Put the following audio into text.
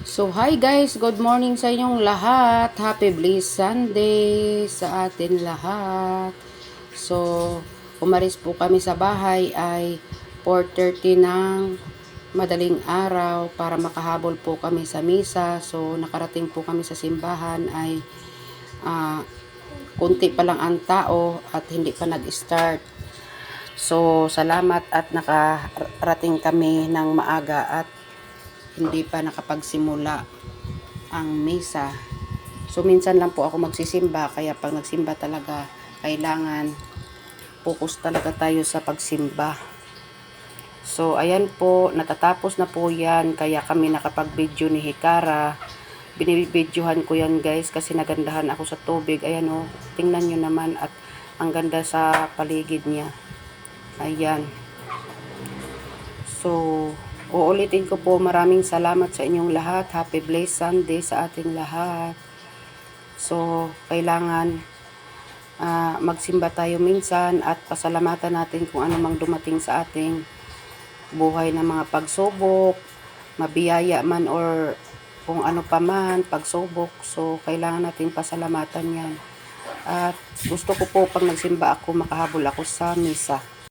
So, hi guys! Good morning sa inyong lahat. Happy Blessed Sunday sa atin lahat. So, umalis po kami sa bahay ay 4:30 ng madaling araw para makahabol po kami sa misa. So, nakarating po kami sa simbahan ay kunti pa lang ang tao at hindi pa nag-start. So, salamat at nakarating kami ng maaga at hindi pa nakapagsimula ang misa. So, minsan lang po ako magsisimba, kaya pag nagsimba talaga, kailangan focus talaga tayo sa pagsimba. So, ayan po, natatapos na po yan, kaya kami nakapag-video ni Hikara. Binibidyohan ko yan guys, kasi nagandahan ako sa tubig. Ayan o, tingnan nyo naman at ang ganda sa paligid niya. Ayan. So, uulitin ko po, maraming salamat sa inyong lahat. Happy Blessed Sunday sa ating lahat. So, kailangan magsimba tayo minsan at pasalamatan natin kung ano mang dumating sa ating buhay na mga pagsubok, mabiyaya man or kung ano pa man, pagsubok. So, kailangan natin pasalamatan yan. At gusto ko po pag nagsimba ako, makahabol ako sa misa.